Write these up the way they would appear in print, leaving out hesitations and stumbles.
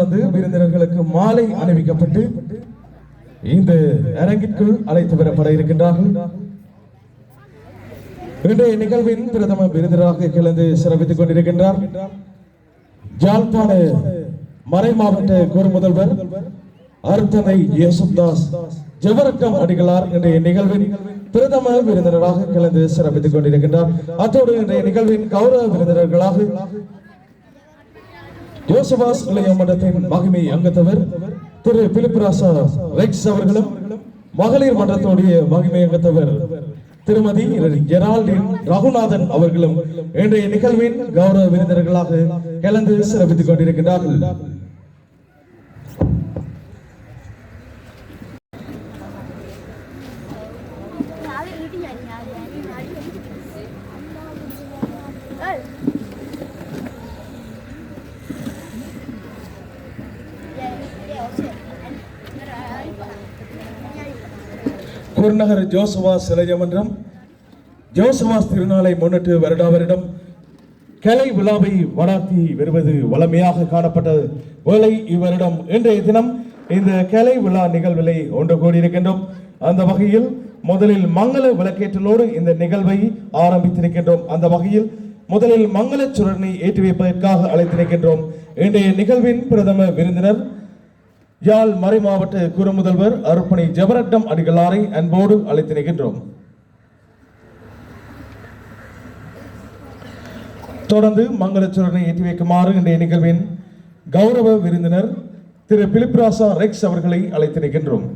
தொடர்ந்து விருந்தினர்களுக்கு மாலை அணிவிக்கப்பட்டு இந்த அரங்கிற்குள் அழைத்து வரப்பட இருக்கின்றார்கள். இன்றைய நிகழ்வின் பிரதம விருந்தினராக கலந்து சிறப்பித்துக் கொண்டிருக்கின்றார் யாழ்ப்பாண மறை மாவட்ட குரு முதல்வர் அருத்தந்தை யேசுதாஸ் ஜெபரட்டம் அடிகளார் இன்றைய நிகழ்வின் பிரதம விருந்தினராக கலந்து சிறப்பித்துக் கொண்டிருக்கின்றார். அத்தோடு இன்றைய நிகழ்வின் கௌரவ விருந்தினர்களாக யோசபாஸ் இளைய மன்றத்தின் மகிமை அங்கத்தவர் திரு பிலிப்ராசா ரெக்ஸ் அவர்களும், மகளிர் மன்றத்தோடைய மகிமை அங்கத்தவர் திருமதி ஜெரால்டின் ரகுநாதன் அவர்களும் இன்றைய நிகழ்வின் கௌரவ விருந்தினர்களாக கலந்து சிறப்பித்துக் கொண்டிருக்கின்றார்கள். குருநகர் ஜோசவாஸ் இளைய மன்றம் ஜோசவாஸ் திருநாளை முன்னிட்டு வருடா வருடம் கலை விழாவை வடாத்தி வருவது வளமையாக காணப்பட்ட வேளை இவ்வருடம் இன்றைய தினம் இந்த கலை விழா நிகழ்விலை ஒன்று கூடியிருக்கின்றோம். அந்த வகையில் முதலில் மங்கள விளக்கேற்றலோடு இந்த நிகழ்வை ஆரம்பித்திருக்கின்றோம். அந்த வகையில் முதலில் மங்கள சுடர்னை ஏற்றி வைப்பதற்காக அழைத்திருக்கின்றோம். இன்றைய நிகழ்வின் பிரதம விருந்தினர் யாழ் மறை மாவட்ட குரு முதல்வர் அருப்பணி ஜெபரட்டம் அடிகளாரை அன்போடு அழைத்திருக்கின்றோம். தொடர்ந்து மங்களச்சுடனை ஏற்றி வைக்குமாறு இன்றைய நிகழ்வின் கௌரவ விருந்தினர் திரு பிலிப்ராசா ரெக்ஸ் அவர்களை அழைத்திருக்கின்றோம்.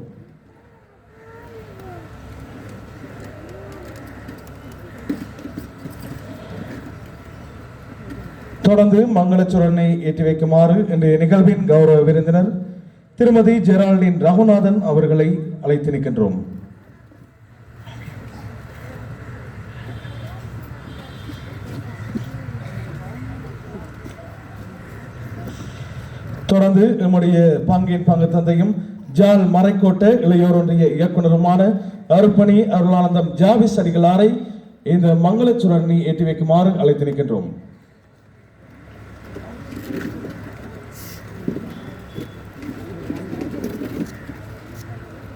தொடர்ந்து மங்களச்சுடனை ஏற்றி வைக்குமாறு இன்றைய நிகழ்வின் கௌரவ விருந்தினர் திருமதி ஜெரால்டின் ரகுநாதன் அவர்களை அழைத்து நிற்கின்றோம். தொடர்ந்து நம்முடைய பங்கின் பங்கு தந்தையும் ஜால் மறைக்கோட்ட இளையோர் ஒன்றிய இயக்குநருமான அருப்பணி அருளானந்தம் ஜாவிஸ் அடிகளாரை இந்த மங்களச்சுடனை ஏற்றி வைக்குமாறு அழைத்து நிற்கின்றோம்.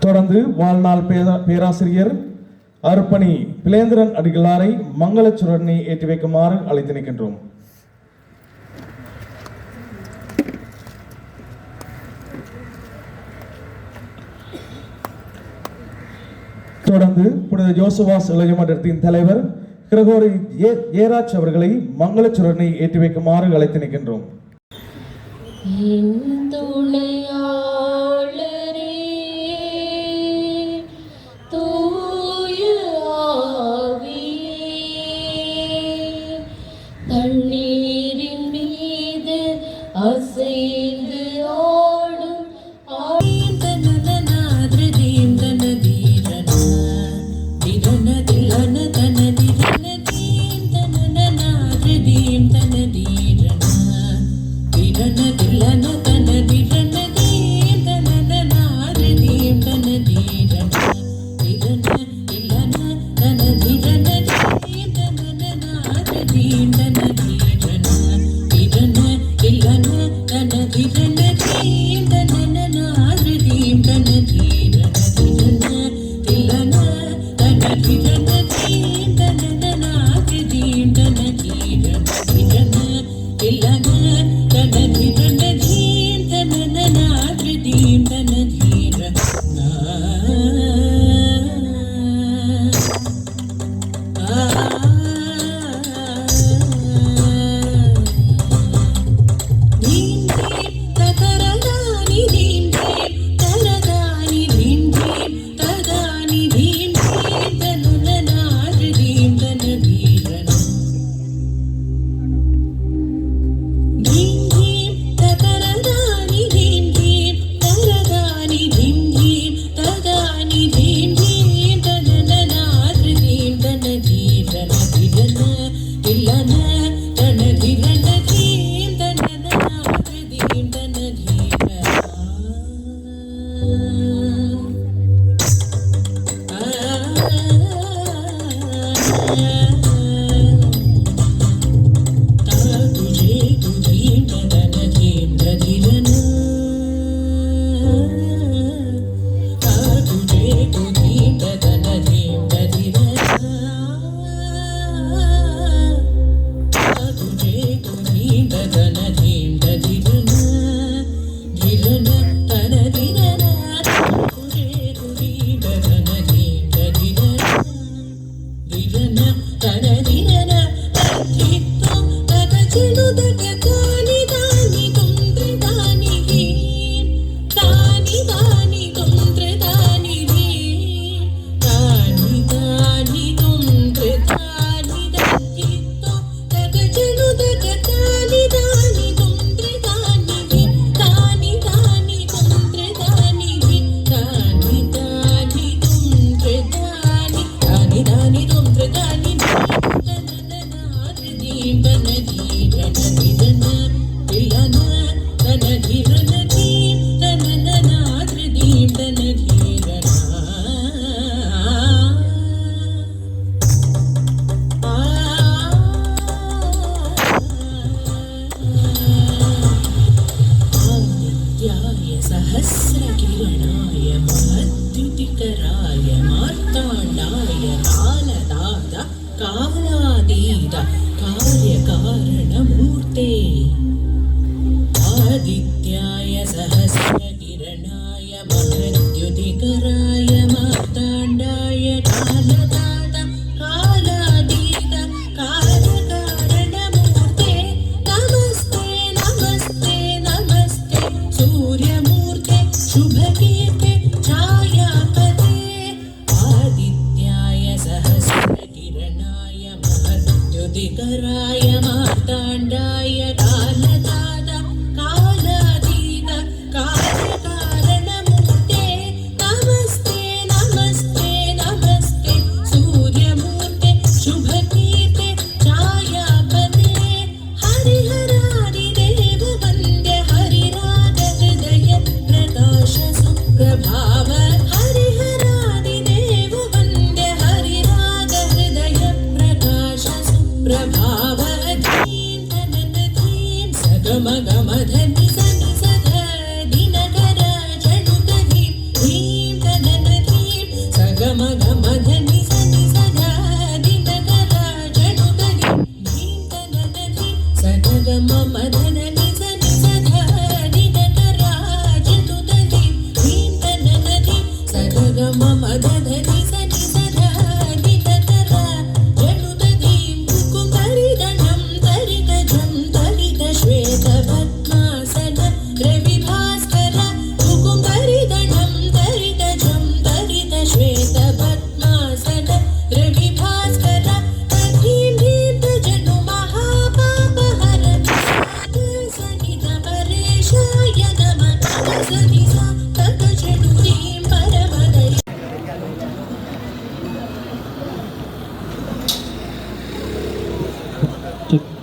தொடர்ந்து வாழ்நாள் பேராசிரியர் அருப்பணி பிளேந்திரன் அடிகளாரை மங்களச்சுடனை ஏற்றி வைக்குமாறு அழைத்து நிற்கின்றோம். தொடர்ந்து புனித ஜோசவாஸ் இளைய மன்றத்தின் தலைவர் கிரகோரி ஏராஜ் அவர்களை மங்களச்சுடனை ஏற்றி வைக்குமாறு அழைத்து நிற்கின்றோம்.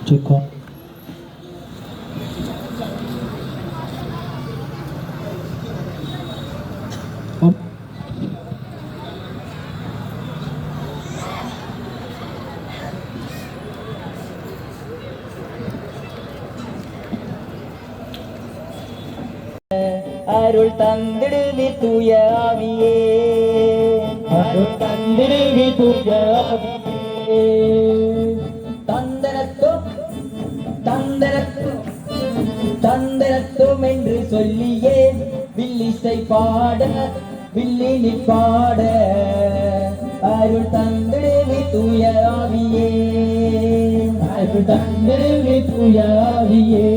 Check on. Up. அருள் தந்திடுவி தூய ஆவியே, அருள் தந்திடுவி தூய ஆவியே. தந்தனத்தும் தந்தனத்தும் தந்தனத்தும் என்று சொல்லியே வில்லிசை பாட வில்லினி பாட அருள் தந்திடுவி தூய ஆவியே, அருள் தந்திடுவி தூய ஆவியே.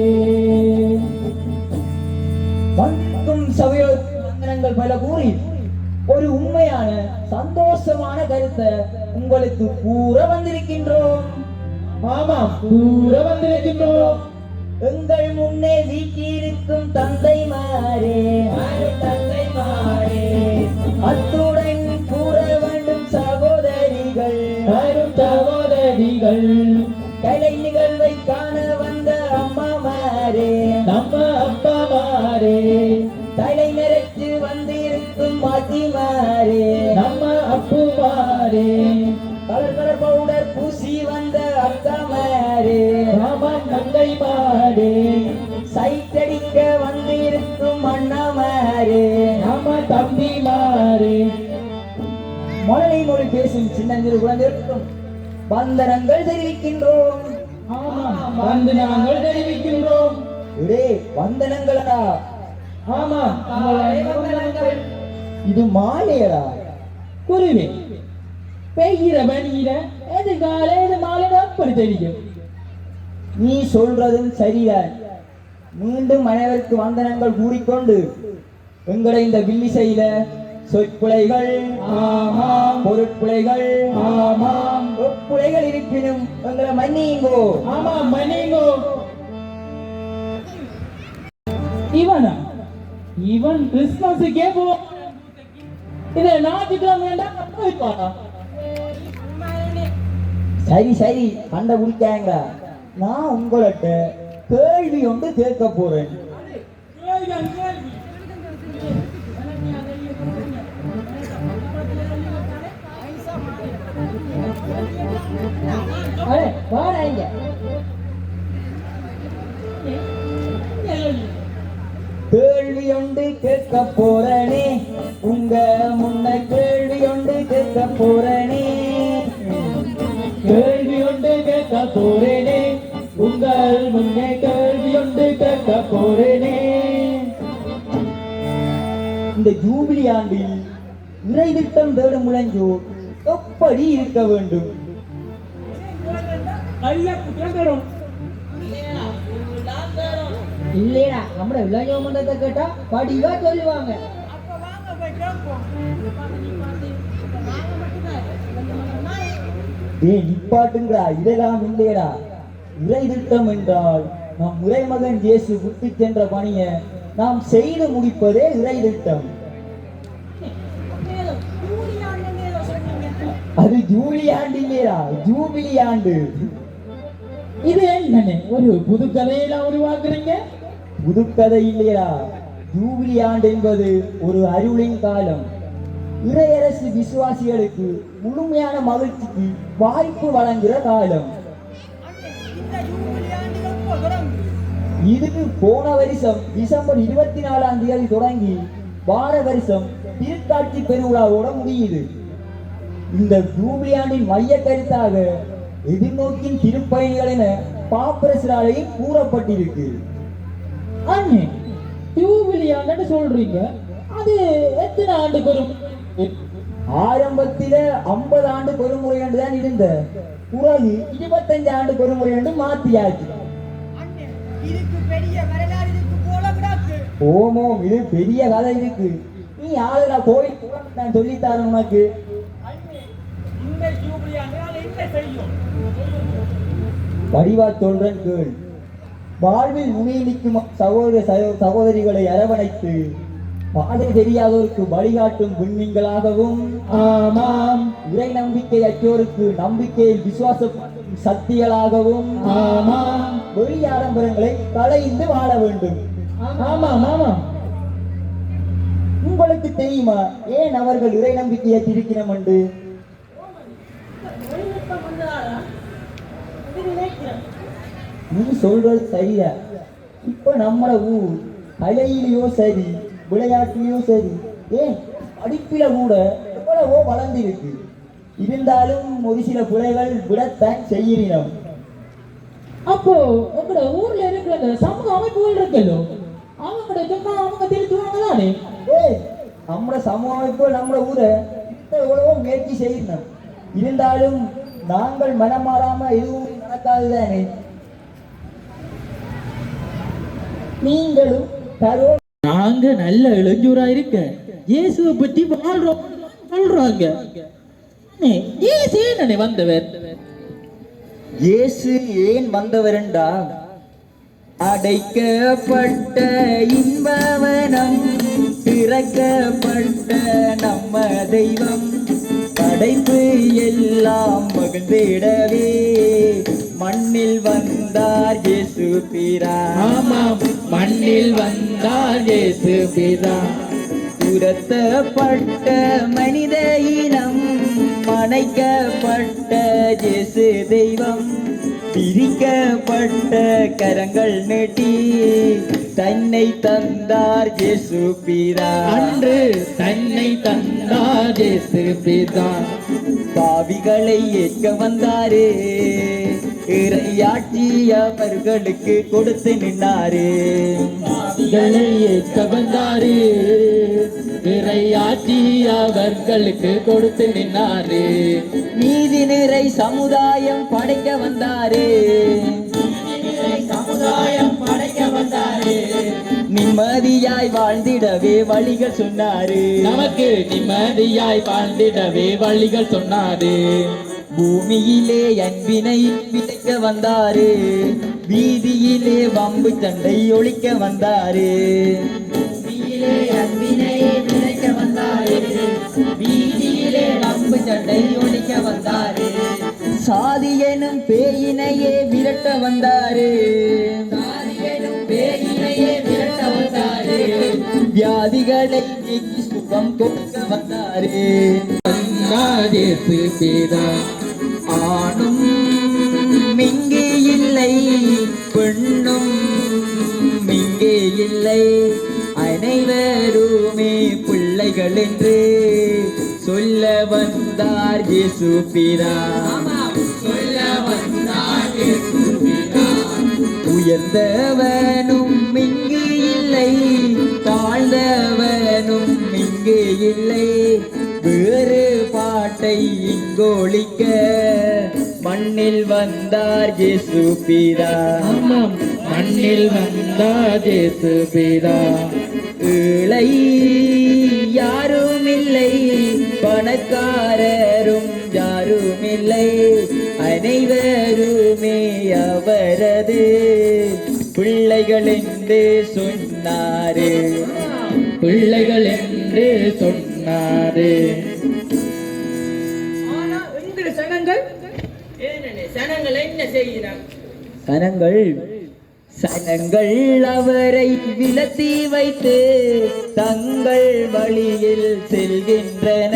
வந்திருக்கும் சபையோருக்கு வந்தனங்கள் பல கூறி ஒரு உண்மையான சந்தோஷமான கருத்தை உங்களுக்கு கூற வந்திருக்கின்றோம். ஆமாம், கூற வந்திருக்கின்றோம். எங்கள் முன்னே வீட்டிருக்கும் தந்தைமாரே, தந்தைமாரே, அத்துடன் கூற வேண்டும் சகோதரிகள், சகோதரிகள், கலை நிகழ்வை காண வந்த அம்மாமாரே, நம்ம அப்பாமாரே, தலை நிறைச்சு வந்திருக்கும் பாட்டிமாரே, நம்ம அப்புமாரே, கலர் கலர் பவுடர் பூசி வந்த அக்காமாரே, ராமன் தந்தைமாரே, சைட்டடிக்க வந்திருக்கும் அண்ணாமாரே, நம்ம தம்பிமாரே, மொழி மொழி பேசும் சின்னஞ்சிறு குழந்தைகளுக்கும் வந்தனங்கள் தெரிவிக்கின்றோம். வந்தனங்கள் தெரிவிக்கின்றோம். ஒரே வந்தனங்களா? ஆமா, இது மாலையடா. குருவே, பெய்கிற மணியில எதிர்கால இது மாலை அப்படி தெரியும். நீ சொல்றதும் சரிதான். மீண்டும் அனைவருக்கு வந்தனங்கள் கூறிக்கொண்டு எங்களை இந்த வில்லிசையில சொற்பிழைகள், ஆமாம், பொருட்பிழைகள், ஆமாம், ஒப்புழைகள் இருப்பினும் எங்களை மன்னியுங்கோ. ஆமாம், மன்னியுங்கோ. இவனா? இவன் கிறிஸ்துமஸுக்கே போவான். இதை ஞாயிற்றுக்கிழமை போய்ப்பானா? சரி சரி, கண்ட குடிக்காங்க. நான் உங்கள்கிட்ட கேள்வி ஒன்று கேட்க போறேன். கேள்வி ஒன்று கேட்க போறனே, உங்க முன்ன கேள்வி ஒன்று கேட்க போறனே, கேள்வி ஒன்று கேட்க போறேனே, உங்கள் முன்னே கேள்வி ஒன்று கேட்க போறேனே. இந்த ஜூபிலி ஆண்டில் இறை திட்டம் தேடும் முழஞ்சோர் எப்படி இருக்க வேண்டும்? இல்லையா, நம்மள விளையாட மன்றத்தை கேட்டா படிவா சொல்லுவாங்க. நிப்பாட்டுங்களா, இதெல்லாம் இல்லையடா. இறை திட்டம் என்றால் நம் முறைமகன் இயேசு விட்டு சென்ற பணியை நாம் செய்து முடிப்பதே இறை திட்டம். அது ஜூலி ஆண்டு இல்லையா, ஜூபிலி ஆண்டு. இது என்னன்னு ஒரு புது கதையெல்லாம் உருவாக்குறீங்க? புதுக்கதை இல்லையா, ஜூபிலி ஆண்டு என்பது ஒரு அருளின் காலம். இறையரசு விசுவாசிகளுக்கு முழுமையான மகிழ்ச்சிக்கு வாய்ப்பு வழங்குகிற காலம். இது போன வருஷம் டிசம்பர் 24ஆம் தேதி தொடங்கி வார வருஷம் திருக்காட்சி பெருவிழாவோட முடியுது. இந்த ஜூபிலியாண்டின் மைய கருத்தாக எதிர்நோக்கின் திருப்பயணிகள் என பாப்பரசிலாலையும் கூறப்பட்டிருக்கு. அண்ணே ஜூபிலியான்னு சொல்றீங்க, அது எத்தனை ஆண்டு பெறும்? ஆரம்பத்தில 50 ஆண்டு பெருமுறை என்று தான் இருந்த, பிறகு 25 ஆண்டு பெருமுறை என்று மாத்தியாச்சு. ஓமோ, இது பெரிய கதை இருக்கு. நீ ஆளுடா கோயில் நான் சொல்லித்தாரேன் உனக்கு. வடிவா சொல்றேன் கேள். வாழ்வில் முனி நிற்கும் சகோதரிகளை அரவணைத்து பாதை தெரியாதோருக்கு வழிகாட்டும் விண்மீன்களாகவும், ஆமாம், இறை நம்பிக்கை அற்றோருக்கு நம்பிக்கையில் விசுவாச சக்திகளாகவும், ஆமாம், வெளி ஆடம்பரங்களை களைந்து வாழ வேண்டும். ஆமாம் ஆமாம். உங்களுக்கு தெரியுமா ஏன் அவர்கள் இறை நம்பிக்கையை திரிக்கணும் என்று? நீ சொல்றது சரியா. இப்ப நம்மள ஊர் கலையிலயோ சரி, விளையாட்டிலையோ சரி, ஏன் படிப்பில கூட எவ்வளவோ வளர்ந்திருக்கு. இருந்தாலும் ஒரு சில பிள்ளைகள் விடத்தான் செய்கிறோம். அப்போ உங்களோட ஊர்ல இருக்கிற சமூக அமைப்புகள் இருக்கല്ലോ, அவங்களோட சொன்னா அவங்க திருத்துவாங்க தானே? நம்மளோட சமூக அமைப்பு நம்மளோட ஊரை எவ்வளவோ முயற்சி செய்யணும். இருந்தாலும் நாங்கள் மனம் மாறாம எதுவும் நடக்காது தானே. நீங்களும் தரோ நாங்க நல்ல இளைஞரா இருக்க இயேசுவை பற்றி வாழ்றோம் சொல்றாங்க. இயேசு ஏன் வந்தவர்? இயேசு ஏன் வந்தவர் என்றா, அடைக்கப்பட்ட இன்பவனம் திறக்கப்பட்ட நம்ம தெய்வம், படைப்பு எல்லாம் மகிழ்ந்திடவே மண்ணில் வந்தார் இயேசு பிதா. ஆமாம், மண்ணில் வந்தார் இயேசு பிதா. துரத்தப்பட்ட மனித இனம் மனைக்கப்பட்ட இயேசு தெய்வம், பிரிக்கப்பட்ட கரங்கள் நீட்டி தன்னை தந்தார் இயேசு பிதா. அன்று தன்னை தந்தார் இயேசு பிதா. பாவிகளை ஏற்க வந்தாரே, இறையாட்சி அவர்களுக்கு கொடுத்து நின்னாரே. பாவிகளை ஏற்க வந்தாரே, இறையாட்சி அவர்களுக்கு கொடுத்து நின்னாரே. நீதி நிறை சமுதாயம் படைக்க வந்தாரே, சமுதாயம் படைக்க வந்தாரே. நிம்மதியாய் வாழ்ந்திடவே வழிகள் சொன்னாரு, நமக்கு நிம்மதியாய் வாழ்ந்திடவே வழிகள் சொன்னாரு. பூமியிலே அன்பினை விதைக்க வந்தாரு, வீதியிலே வம்பு சண்டை ஒழிக்க வந்தாரு. பூமியிலே அன்பினை விதைக்க வந்தாரு, வீதியிலே வம்பு சண்டை ஒழிக்க வந்தாரு. சாதி எனும் பேயினையே விரட்ட வந்தாரு, சாதி எனும் பேயினையே விரட்ட வந்தாரு. வியாதிகளை நீக்கி சுகம் கொடுக்க வந்தாரு. வந்தார் இயேசு பிதா. ஆணும் இங்கே இல்லை, பெண்ணும் இங்கே இல்லை, அனைவருமே பிள்ளைகள் என்று சொல்ல வந்தார் இயேசு பிதா. சொல்ல வந்தார் இயேசு பிதா. உயர்ந்தவனும் இங்கு இல்லை, தாழ்ந்தவனும் இங்கு இல்லை, வேறு பாட்டை இங்கொழிக்க மண்ணில் வந்தார் இயேசு பிதா. ஆமாம், மண்ணில் வந்தார் இயேசு பிதா. ஏழை யாரும் இல்லை, பணக்காரரும் யாரும் இல்லை, அனைவருமே அவரது பிள்ளைகள் என்று சொன்னாரு, பிள்ளைகள் என்று சொன்னாரு. சனங்கள் அவரை விலத்தி வைத்து தங்கள் வழியில் செல்கின்றன.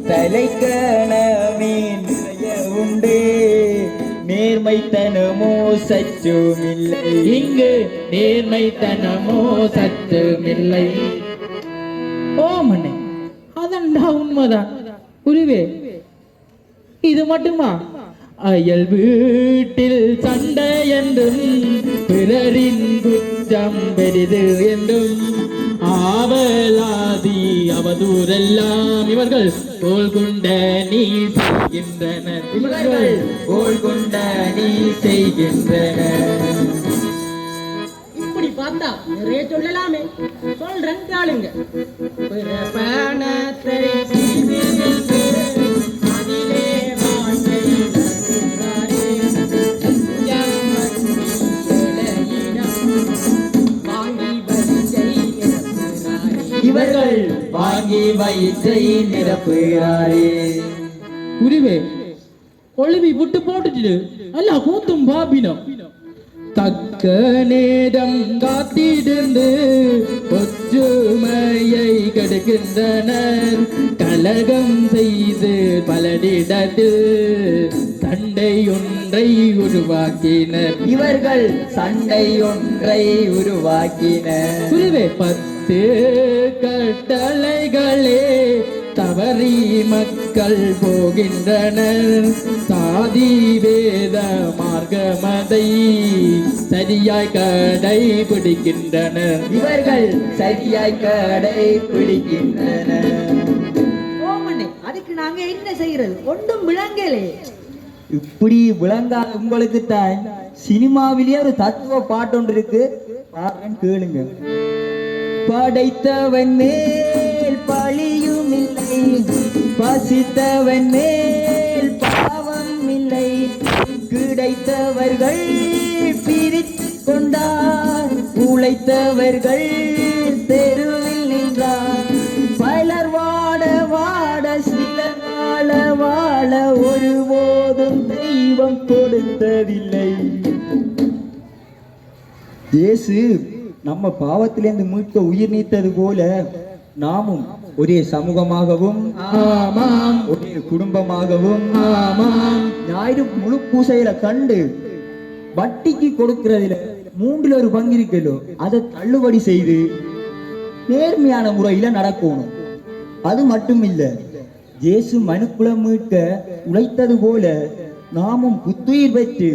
தலைக்கணமே நிறைய உண்டு, நேர்மை நேர்மைத்தனமோ சற்றுமில்லை. இங்கு நேர்மைத்தனமோ சற்றுமில்லை. ஓமண்ணே, அதண்டா உண்மைதான். குருவே, இது மட்டுமா? அயல் வீட்டில் சண்டை என்றும் பிறரின் குற்றம் பெரிது என்றும் ஆவலாதி அவதூறெல்லாம் இவர்கள் கோல் கொண்ட நீ செய்கின்றனர். இவர்கள் கோல் கொண்ட நீ செய்கின்றனர். இப்படி பார்த்தா நிறைய சொல்லலாமே. சொல்றேன் கேளுங்க. பிறப்பணத்தை செய்து அதிலே வாழ்க்கை நடத்துகிறாரே. வாங்கி வரிசை நிரப்புகிறாரே. இவர்கள் வாங்கி வயிற்றை நிரப்புகிறாரே. குருவே, ஒளிவி விட்டு போட்டுட்டு அல்ல கூத்தும் பாபினம். தக்க நேரம் காத்திருந்து ஒற்றுமையை கெடுக்கின்றனர். கலகம் செய்து பலரிடத்தில் சண்டை ஒன்றை உருவாக்கினர். இவர்கள் சண்டை ஒன்றை உருவாக்கினர். குருவே, 10 கட்டளைகளே தவறி மக்கள் போகின்றனர். சாதி வேத மார்க்கமதை சரியாய் கடைபிடிக்கின்றனர். இவர்கள் சரியாய் கடைபிடிக்கின்றனர். ஓமண்ணே, அதுக்கு நாங்க என்ன செய்யறது? ஒன்றும் விளங்கலே. இப்படி விளங்காத உங்களுக்கு தான் சினிமாவிலேயே ஒரு தத்துவ பாட்டு ஒன்று இருக்கு, பாருங்க கேளுங்க. படைத்தவன் மேல் பழியும் இல்லை, பசித்தவன் மேல் பாவம் இல்லை, கிடைத்தவர்கள் பிரித்து கொண்டார், உழைத்தவர்கள் தெருவில் நின்றார். பலர் வாட வாட சிலர் வாழ வாழ ஒருபோதும் தெய்வம் கொடுத்ததில்லை. இயேசு நம்ம பாவத்திலிருந்து மீட்க உயிர் நீத்தது போல நாமும் ஒரே சமூகமாகவும் ஒரே குடும்பமாகவும் ஞாயிறு முழு பூசையில கண்டு வட்டிக்கு கொடுக்கிறதுல 1/3 பங்கு இருக்கலோ அதை தள்ளுபடி செய்து நேர்மையான முறையில நடக்கணும். அது மட்டும் இல்ல, இயேசு மனுக்குலம் மீட்க உழைத்தது போல நாமும் புத்துயிர் பெற்று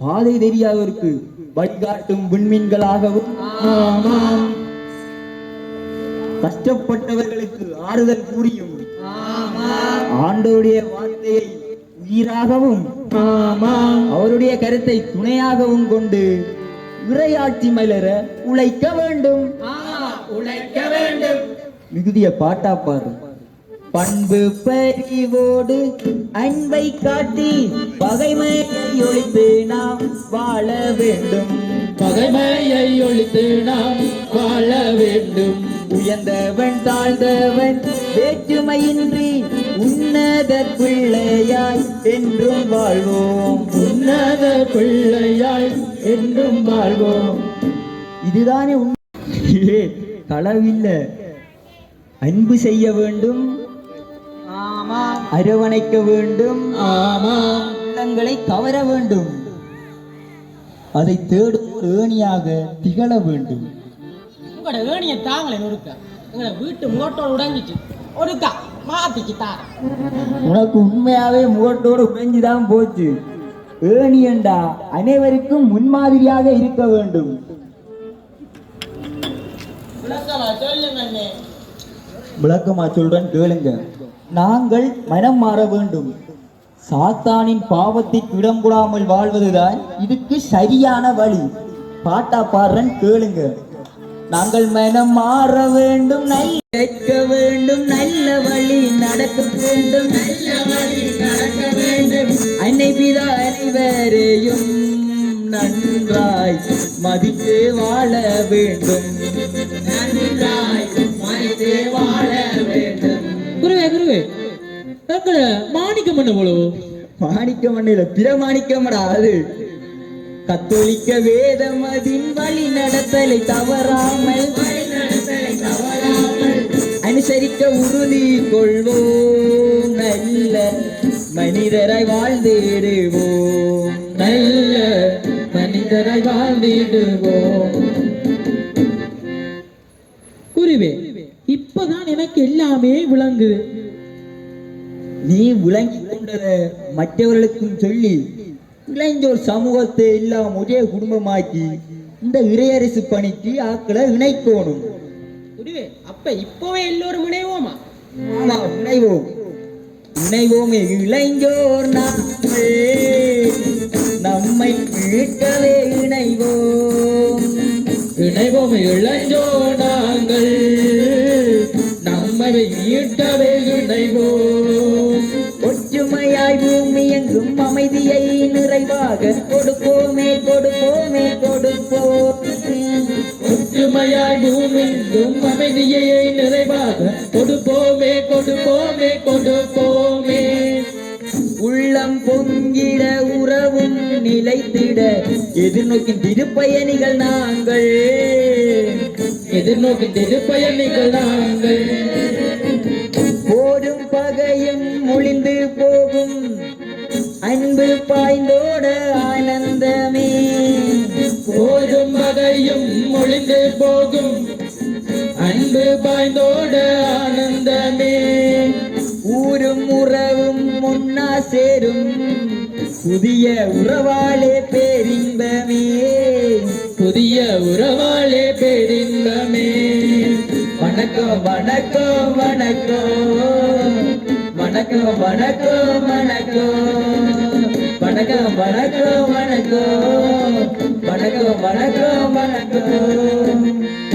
பாதை தெரியாதவருக்கு வழிகாட்டும் விண்மீன்களாகவும் கஷ்டப்பட்டவர்களுக்கு ஆறுதல் புரியும் ஆண்டவருடைய வார்த்தையை உயிராகவும் அவருடைய கருத்தை துணையாகவும் கொண்டு இறையாட்சி மலர உழைக்க வேண்டும். மிகுதிய பாட்டா பாரு. பண்பு பறிவோடு அன்பை காட்டி பகைமையை ஒழித்து நாம் வாழ வேண்டும். பகைமையை ஒழித்து நாம் வாழ வேண்டும். உயர்ந்தவன் தாழ்ந்தவன் வேற்றுமையின்றி உன்னத பிள்ளையாய் என்றும் வாழ்வோம். உன்னத பிள்ளையாய் என்றும் வாழ்வோம். இதுதானே உண்மை. களவில்ல, அன்பு செய்ய வேண்டும், அரவணைக்க வேண்டும், உள்ளங்களை கவர வேண்டும், அதை தேடும் ஏணியாக திகழ வேண்டும். உங்களோட ஏணியை தாங்களே ஒருக்கா. எங்களை வீட்டு முகட்டோடு உடஞ்சிச்சு, ஒருக்கா மாத்திக்கு தார. உனக்கு உண்மையாவே முகட்டோடு உடைஞ்சுதான் போச்சு. ஏணி என்றா அனைவருக்கும் முன்மாதிரியாக இருக்க வேண்டும். விளக்கமா சொல்றேன் கேளுங்க. நாங்கள் மனம் மாற வேண்டும். சாத்தானின் பாவத்திற்கு இடம் கொடாமல் வாழ்வதுதான் இதுக்கு சரியான வழி. பாட்டா பாடுறேன் கேளுங்க. நாங்கள் மனம் மாற வேண்டும், கேட்க வேண்டும், நல்ல வழி நடக்க வேண்டும், நல்ல வழி நடக்க வேண்டும். அன்னை பிதா அனைவரையும் நன்றாய் மதித்து வாழ வேண்டும், நன்றாய் மதித்து வாழ வேண்டும். குருவே குருவே, எங்களை மாணிக்கம் பண்ண போலவோ? மாணிக்க மண்ணில பிற மாணிக்கமடா அது. கத்தோலிக்க வேதமதின் வழி நடத்தலை தவறாமல் அனுசரிக்க உறுதி கொள்வோம். நல்ல மனிதராய் வாழ்ந்திடுவோம், நல்ல மனிதராய் வாழ்ந்திடுவோம். குருவே, இப்பதான் எனக்கு எல்லாமே விளங்குது. நீ விளங்கி கொண்டதை மற்றவர்களுக்கும் சொல்லி இளைஞர் சமூகத்தை எல்லாம் ஒரே குடும்பமாக்கி இந்த இறையரசு பணிக்கு ஆக்களை இணைக்கணும். குருவே, அப்ப இப்பவே எல்லோரும் இணைவோமா? ஆமா, இணைவோம். இணைவோமே இளைஞர் நாங்கள், நம்மை மீட்கவே இணைவோம். இணைவோம் இளைஞர் நாங்கள், நம்மை மீட்கவே இணைவோம். ஒற்றுமையாய் பூமி எங்கும் அமைதியை நிறைவாக கொடுப்போமே கொடுப்போமே கொடுப்போம். ஒற்றுமையாய் பூமிக்கும் அமைதியை நிறைவாக கொடுப்போமே கொடுப்போமே கொடுப்போமே. உள்ளம் பொங்கிட உறவும் நிலைத்திட எதிர்நோக்கின் திருப்பயணிகள் நாங்கள், எதிர்நோக்கி திருப்பயணிகள் நாங்கள். போரும் பகையும் ஒளிந்து போகும், அன்பு பாய்ந்தோட ஆனந்தமே. போரும் வகையும் ஒளிந்து போகும், அன்பு பாய்ந்தோட ஆனந்தமே. ஊரும் உறவும் ஒன்னா சேரும், புதிய உறவாளே பேரின்பமே. புதிய உறவாளே பேரின்பமே. வணக்கம் வணக்கம் வணக்கம் வணக்கம் வணக்கம் வணக்கம் வணக்கம் வணக்கம் வணக்கம் வணக்கம் வணக்கம் வணக்கம்.